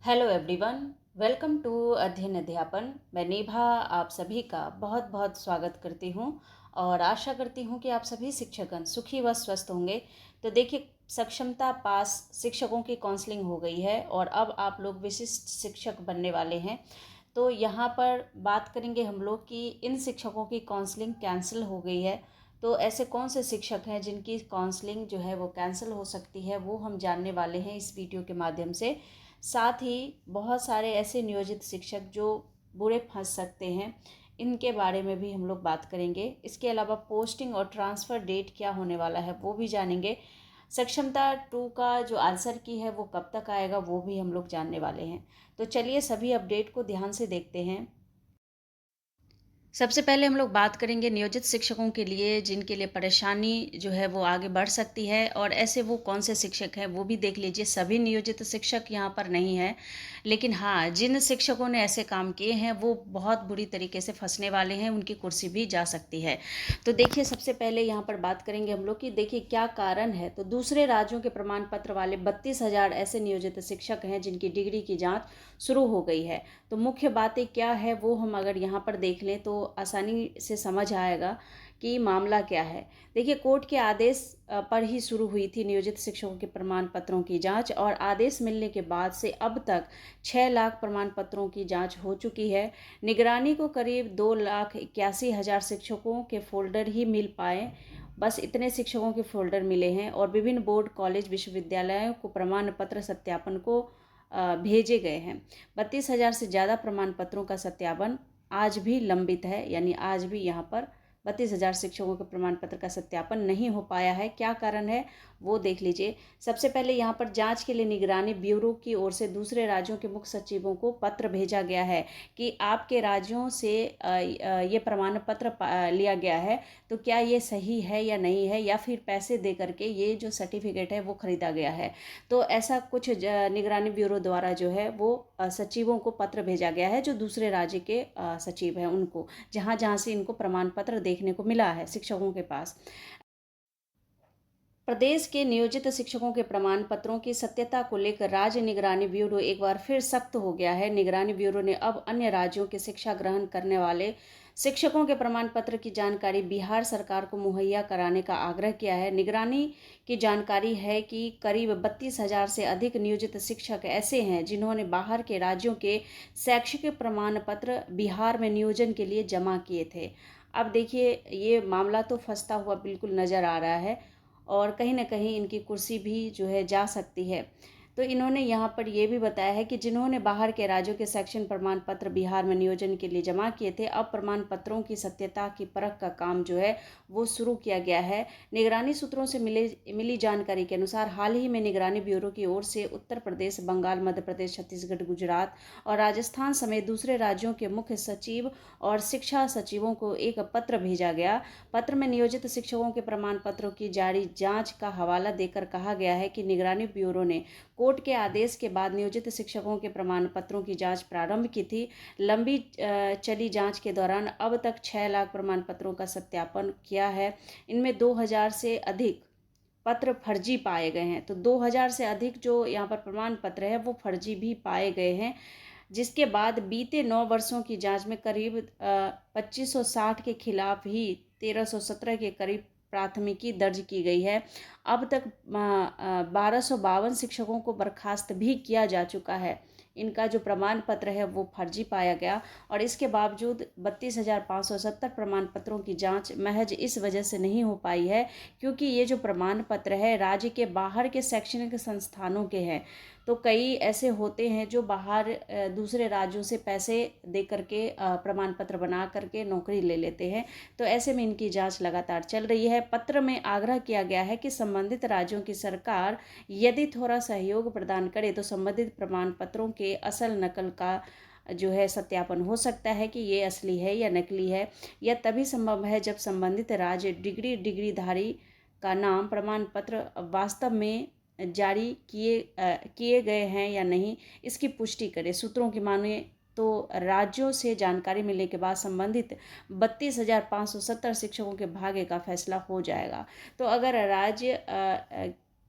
Hello everyone, welcome to अध्ययन अध्यापन। मैं नेभा आप सभी का बहुत बहुत स्वागत करती हूँ और आशा करती हूँ कि आप सभी शिक्षकगण सुखी व स्वस्थ होंगे। तो देखिए, सक्षमता पास शिक्षकों की काउंसलिंग हो गई है और अब आप लोग विशिष्ट शिक्षक बनने वाले हैं। तो यहाँ पर बात करेंगे हम लोग कि इन शिक्षकों की काउंसलिंग कैंसिल हो गई है। तो ऐसे कौन से शिक्षक हैं जिनकी काउंसलिंग जो है वो कैंसिल हो सकती है, वो हम जानने वाले हैं इस वीडियो के माध्यम से। साथ ही बहुत सारे ऐसे नियोजित शिक्षक जो बुरे फंस सकते हैं, इनके बारे में भी हम लोग बात करेंगे। इसके अलावा पोस्टिंग और ट्रांसफ़र डेट क्या होने वाला है वो भी जानेंगे। सक्षमता 2 का जो आंसर की है वो कब तक आएगा वो भी हम लोग जानने वाले हैं। तो चलिए सभी अपडेट को ध्यान से देखते हैं। सबसे पहले हम लोग बात करेंगे नियोजित शिक्षकों के लिए जिनके लिए परेशानी जो है वो आगे बढ़ सकती है, और ऐसे वो कौन से शिक्षक हैं वो भी देख लीजिए। सभी नियोजित शिक्षक यहाँ पर नहीं है, लेकिन हाँ, जिन शिक्षकों ने ऐसे काम किए हैं वो बहुत बुरी तरीके से फंसने वाले हैं, उनकी कुर्सी भी जा सकती है। तो देखिए, सबसे पहले यहाँ पर बात करेंगे हम लोग कि देखिए क्या कारण है। तो दूसरे राज्यों के प्रमाण पत्र वाले 32,000 ऐसे नियोजित शिक्षक हैं जिनकी डिग्री की जाँच शुरू हो गई है। तो मुख्य बातें क्या है वो हम अगर यहाँ पर देख लें तो आसानी से समझ आएगा कि मामला क्या है। देखिए, कोर्ट के आदेश पर ही शुरू हुई थी नियोजित शिक्षकों के प्रमाण पत्रों की जांच, और आदेश मिलने के बाद से अब तक 6 लाख प्रमाण पत्रों की जांच हो चुकी है। निगरानी को करीब 2,81,000 शिक्षकों के फोल्डर ही मिल पाए। बस इतने शिक्षकों के फोल्डर मिले हैं, और विभिन्न बोर्ड, कॉलेज, विश्वविद्यालयों को प्रमाण पत्र सत्यापन को भेजे गए हैं। 32,000 से ज़्यादा प्रमाण पत्रों का सत्यापन आज भी लंबित है, यानी आज भी यहाँ पर 32,000 शिक्षकों के प्रमाण पत्र का सत्यापन नहीं हो पाया है। क्या कारण है वो देख लीजिए। सबसे पहले यहाँ पर जांच के लिए निगरानी ब्यूरो की ओर से दूसरे राज्यों के मुख्य सचिवों को पत्र भेजा गया है कि आपके राज्यों से ये प्रमाण पत्र लिया गया है, तो क्या ये सही है या नहीं है, या फिर पैसे दे करके ये जो सर्टिफिकेट है वो खरीदा गया है। तो ऐसा कुछ निगरानी ब्यूरो द्वारा जो है वो सचिवों को पत्र भेजा गया है, जो दूसरे राज्य के सचिव हैं उनको, जहाँ जहाँ से इनको प्रमाण पत्र देखने को मिला है शिक्षकों के पास। प्रदेश के नियोजित शिक्षकों के प्रमाण पत्रों की सत्यता को लेकर राज्य निगरानी ब्यूरो एक बार फिर सख्त हो गया है। निगरानी ब्यूरो ने अब अन्य राज्यों के शिक्षा ग्रहण करने वाले शिक्षकों के प्रमाण पत्र की जानकारी बिहार सरकार को मुहैया कराने का आग्रह किया है। निगरानी की जानकारी है कि करीब 32,000 से अधिक नियोजित शिक्षक ऐसे हैं जिन्होंने बाहर के राज्यों के शैक्षिक प्रमाण पत्र बिहार में नियोजन के लिए जमा किए थे। अब देखिए, ये मामला तो फंसता हुआ बिल्कुल नज़र आ रहा है, और कहीं न कहीं इनकी कुर्सी भी जो है जा सकती है। तो इन्होंने यहाँ पर ये भी बताया है कि जिन्होंने बाहर के राज्यों के शैक्षणिक प्रमाण पत्र बिहार में नियोजन के लिए जमा किए थे, अब प्रमाण पत्रों की सत्यता की परख का काम जो है वो शुरू किया गया है। निगरानी सूत्रों से मिली जानकारी के अनुसार हाल ही में निगरानी ब्यूरो की ओर से उत्तर प्रदेश, बंगाल, मध्य प्रदेश, छत्तीसगढ़, गुजरात और राजस्थान समेत दूसरे राज्यों के मुख्य सचिव और शिक्षा सचिवों को एक पत्र भेजा गया। पत्र में नियोजित शिक्षकों के प्रमाण पत्रों की जारी जांच का हवाला देकर कहा गया है कि निगरानी ब्यूरो ने कोर्ट के आदेश के बाद नियोजित शिक्षकों के प्रमाण पत्रों की जांच प्रारंभ की थी। लंबी चली जांच के दौरान अब तक 6 लाख प्रमाण पत्रों का सत्यापन किया है। इनमें 2,000 से अधिक पत्र फर्जी पाए गए हैं। तो 2,000 से अधिक जो यहाँ पर प्रमाण पत्र है वो फर्जी भी पाए गए हैं, जिसके बाद बीते 9 वर्षों की जांच में करीब 2560 के खिलाफ ही 1317 के करीब प्राथमिकी दर्ज की गई है। अब तक 1252 शिक्षकों को बर्खास्त भी किया जा चुका है। इनका जो प्रमाण पत्र है वो फर्जी पाया गया, और इसके बावजूद 32,570 प्रमाण पत्रों की जांच महज इस वजह से नहीं हो पाई है क्योंकि ये जो प्रमाण पत्र है राज्य के बाहर के शैक्षणिक संस्थानों के हैं। तो कई ऐसे होते हैं जो बाहर दूसरे राज्यों से पैसे दे करके प्रमाण पत्र बना करके नौकरी ले लेते हैं। तो ऐसे में इनकी जांच लगातार चल रही है। पत्र में आग्रह किया गया है कि संबंधित राज्यों की सरकार यदि थोड़ा सहयोग प्रदान करे तो संबंधित प्रमाण पत्रों के असल नकल का जो है सत्यापन हो सकता है कि ये असली है या नकली है। यह तभी संभव है जब संबंधित राज्य डिग्रीधारी का नाम प्रमाण पत्र वास्तव में जारी किए गए हैं या नहीं, इसकी पुष्टि करे। सूत्रों की माने तो राज्यों से जानकारी मिलने के बाद संबंधित 32,570 शिक्षकों के भाग्य का फैसला हो जाएगा। तो अगर राज्य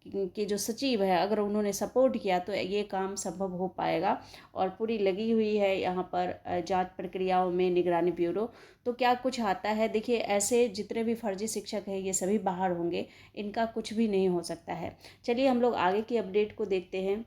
के जो सचिव है अगर उन्होंने सपोर्ट किया तो ये काम संभव हो पाएगा। और पूरी लगी हुई है यहाँ पर जांच प्रक्रियाओं में निगरानी ब्यूरो। तो क्या कुछ आता है, देखिए ऐसे जितने भी फर्जी शिक्षक हैं ये सभी बाहर होंगे, इनका कुछ भी नहीं हो सकता है। चलिए हम लोग आगे की अपडेट को देखते हैं।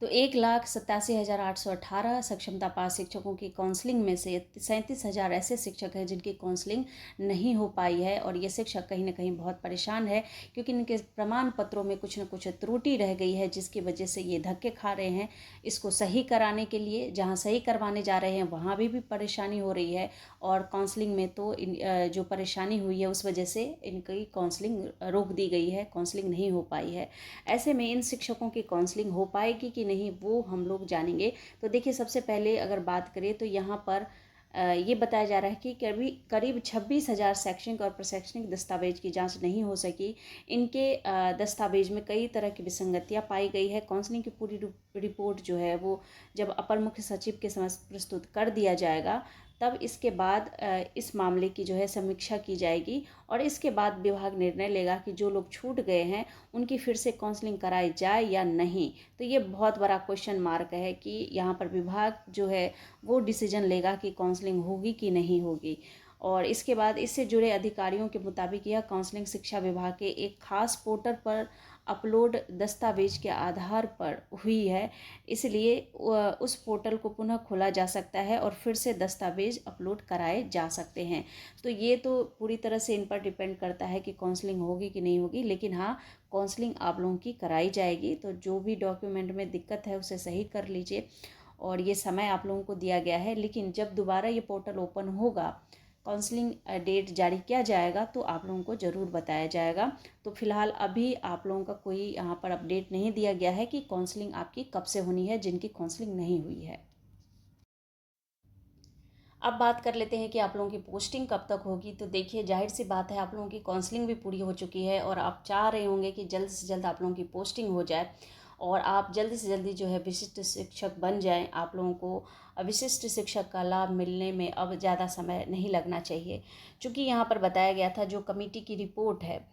तो 1,87,818 सक्षमता पास शिक्षकों की काउंसलिंग में से 37,000 ऐसे शिक्षक हैं जिनकी काउंसलिंग नहीं हो पाई है। और ये शिक्षक कहीं ना कहीं बहुत परेशान है क्योंकि इनके प्रमाण पत्रों में कुछ न कुछ त्रुटि रह गई है, जिसकी वजह से ये धक्के खा रहे हैं। इसको सही कराने के लिए जहाँ सही करवाने जा रहे हैं वहाँ भी परेशानी हो रही है, और काउंसलिंग में तो जो परेशानी हुई है उस वजह से इनकी काउंसलिंग रोक दी गई है, काउंसलिंग नहीं हो पाई है। ऐसे में इन शिक्षकों की काउंसलिंग हो पाएगी कि नहीं वो हम लोग जानेंगे। तो देखिए सबसे पहले अगर बात करें तो यहाँ पर ये बताया जा रहा है कि करीब 26,000 शैक्षणिक और प्रशैक्षणिक दस्तावेज की जांच नहीं हो सकी। इनके दस्तावेज में कई तरह की विसंगतियां पाई गई है। काउंसलिंग की पूरी रिपोर्ट जो है वो जब अपर मुख्य सचिव के समक्ष प्रस्तुत कर दिया जाएगा, तब इसके बाद इस मामले की जो है समीक्षा की जाएगी, और इसके बाद विभाग निर्णय लेगा कि जो लोग छूट गए हैं उनकी फिर से काउंसलिंग कराई जाए या नहीं। तो ये बहुत बड़ा क्वेश्चन मार्क है कि यहाँ पर विभाग जो है वो डिसीजन लेगा कि काउंसलिंग होगी कि नहीं होगी। और इसके बाद इससे जुड़े अधिकारियों के मुताबिक यह काउंसलिंग शिक्षा विभाग के एक खास पोर्टल पर अपलोड दस्तावेज के आधार पर हुई है, इसलिए उस पोर्टल को पुनः खोला जा सकता है और फिर से दस्तावेज अपलोड कराए जा सकते हैं। तो ये तो पूरी तरह से इन पर डिपेंड करता है कि काउंसलिंग होगी कि नहीं होगी, लेकिन हाँ काउंसलिंग आप लोगों की कराई जाएगी। तो जो भी डॉक्यूमेंट में दिक्कत है उसे सही कर लीजिए, और ये समय आप लोगों को दिया गया है। लेकिन जब दोबारा ये पोर्टल ओपन होगा, काउंसलिंग डेट जारी किया जाएगा तो आप लोगों को ज़रूर बताया जाएगा। तो फिलहाल अभी आप लोगों का कोई यहाँ पर अपडेट नहीं दिया गया है कि काउंसलिंग आपकी कब से होनी है, जिनकी काउंसलिंग नहीं हुई है। अब बात कर लेते हैं कि आप लोगों की पोस्टिंग कब तक होगी। तो देखिए जाहिर सी बात है, आप लोगों की काउंसलिंग भी पूरी हो चुकी है और आप चाह रहे होंगे कि जल्द से जल्द आप लोगों की पोस्टिंग हो जाए और आप जल्दी से जल्दी जो है विशिष्ट शिक्षक बन जाएं। आप लोगों को विशिष्ट शिक्षक का लाभ मिलने में अब ज़्यादा समय नहीं लगना चाहिए, क्योंकि यहाँ पर बताया गया था जो कमेटी की रिपोर्ट है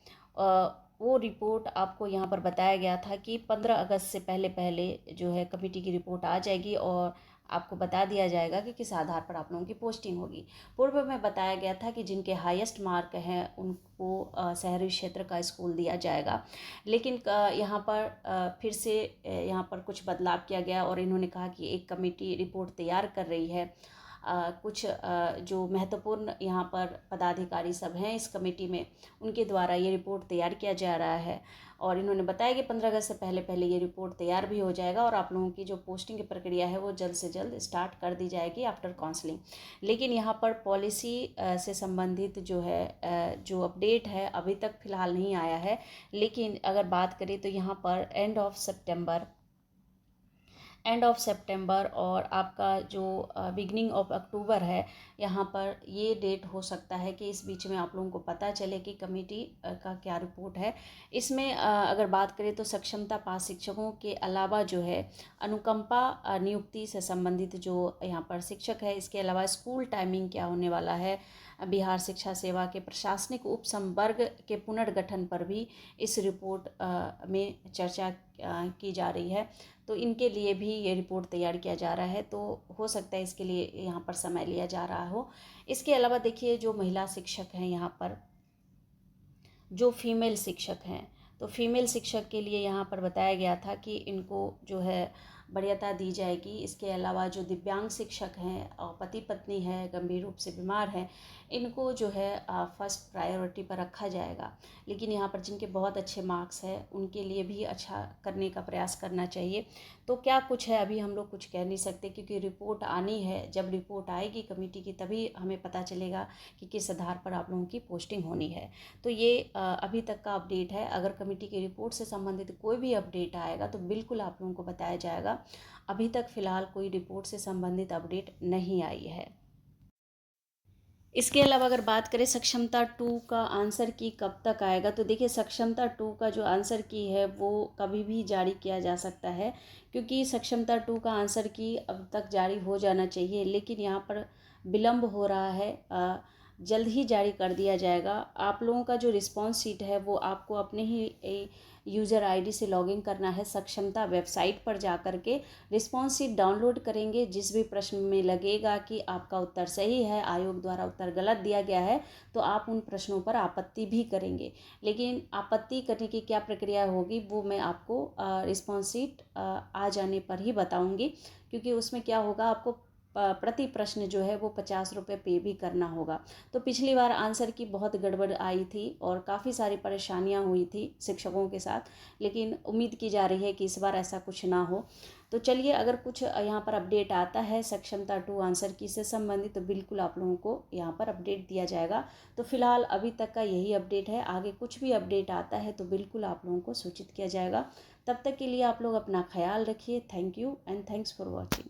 वो रिपोर्ट आपको यहाँ पर बताया गया था कि 15 अगस्त से पहले पहले जो है कमेटी की रिपोर्ट आ जाएगी और आपको बता दिया जाएगा कि किस आधार पर आप लोगों की पोस्टिंग होगी। पूर्व में बताया गया था कि जिनके हाईएस्ट मार्क हैं उनको शहरी क्षेत्र का स्कूल दिया जाएगा, लेकिन यहाँ पर फिर से यहाँ पर कुछ बदलाव किया गया और इन्होंने कहा कि एक कमेटी रिपोर्ट तैयार कर रही है। कुछ जो महत्वपूर्ण यहाँ पर पदाधिकारी सब हैं इस कमेटी में, उनके द्वारा ये रिपोर्ट तैयार किया जा रहा है और इन्होंने बताया कि 15 अगस्त से पहले पहले ये रिपोर्ट तैयार भी हो जाएगा और आप लोगों की जो पोस्टिंग की प्रक्रिया है वो जल्द से जल्द स्टार्ट कर दी जाएगी आफ्टर काउंसलिंग। लेकिन यहाँ पर पॉलिसी से संबंधित जो है जो अपडेट है अभी तक फ़िलहाल नहीं आया है। लेकिन अगर बात करें तो यहाँ पर एंड ऑफ सितंबर और आपका जो बिगनिंग ऑफ अक्टूबर है, यहाँ पर ये डेट हो सकता है कि इस बीच में आप लोगों को पता चले कि कमेटी का क्या रिपोर्ट है। इसमें अगर बात करें तो सक्षमता पास शिक्षकों के अलावा जो है अनुकंपा नियुक्ति से संबंधित जो यहाँ पर शिक्षक है, इसके अलावा स्कूल टाइमिंग क्या होने वाला है, बिहार शिक्षा सेवा के प्रशासनिक उप संवर्ग के पुनर्गठन पर भी इस रिपोर्ट में चर्चा की जा रही है। तो इनके लिए भी ये रिपोर्ट तैयार किया जा रहा है, तो हो सकता है इसके लिए यहाँ पर समय लिया जा रहा हो। इसके अलावा देखिए जो महिला शिक्षक हैं यहाँ पर, जो फीमेल शिक्षक हैं, तो फीमेल शिक्षक के लिए यहाँ पर बताया गया था कि इनको जो है वरीयता दी जाएगी। इसके अलावा जो दिव्यांग शिक्षक हैं और पति पत्नी है, गंभीर रूप से बीमार हैं, इनको जो है फर्स्ट प्रायोरिटी पर रखा जाएगा। लेकिन यहाँ पर जिनके बहुत अच्छे मार्क्स हैं उनके लिए भी अच्छा करने का प्रयास करना चाहिए। तो क्या कुछ है अभी हम लोग कुछ कह नहीं सकते, क्योंकि रिपोर्ट आनी है। जब रिपोर्ट आएगी कमेटी की तभी हमें पता चलेगा कि किस आधार पर आप लोगों की पोस्टिंग होनी है। तो ये अभी तक का अपडेट है। अगर कमेटी की रिपोर्ट से संबंधित कोई भी अपडेट आएगा तो बिल्कुल आप लोगों को बताया जाएगा। अभी तक फ़िलहाल कोई रिपोर्ट से संबंधित अपडेट नहीं आई है। इसके अलावा अगर बात करें सक्षमता 2 का आंसर की कब तक आएगा, तो देखिए सक्षमता 2 का जो आंसर की है वो कभी भी जारी किया जा सकता है, क्योंकि सक्षमता 2 का आंसर की अब तक जारी हो जाना चाहिए, लेकिन यहाँ पर विलम्ब हो रहा है। जल्द ही जारी कर दिया जाएगा। आप लोगों का जो रिस्पॉन्स शीट है वो आपको अपने ही यूज़र आईडी से लॉगिन करना है। सक्षमता वेबसाइट पर जा कर के रिस्पॉन्स शीट डाउनलोड करेंगे। जिस भी प्रश्न में लगेगा कि आपका उत्तर सही है, आयोग द्वारा उत्तर गलत दिया गया है, तो आप उन प्रश्नों पर आपत्ति भी करेंगे। लेकिन आपत्ति करने की क्या प्रक्रिया होगी वो मैं आपको रिस्पॉन्स शीट आ जाने पर ही बताऊंगी, क्योंकि उसमें क्या होगा, आपको प्रति प्रश्न जो है वो 50 रुपये पे भी करना होगा। तो पिछली बार आंसर की बहुत गड़बड़ आई थी और काफ़ी सारी परेशानियां हुई थी शिक्षकों के साथ, लेकिन उम्मीद की जा रही है कि इस बार ऐसा कुछ ना हो। तो चलिए, अगर कुछ यहाँ पर अपडेट आता है सक्षमता 2 आंसर की से संबंधित तो बिल्कुल आप लोगों को यहाँ पर अपडेट दिया जाएगा। तो फिलहाल अभी तक का यही अपडेट है। आगे कुछ भी अपडेट आता है तो बिल्कुल आप लोगों को सूचित किया जाएगा। तब तक के लिए आप लोग अपना ख्याल रखिए। Thank you and thanks for watching.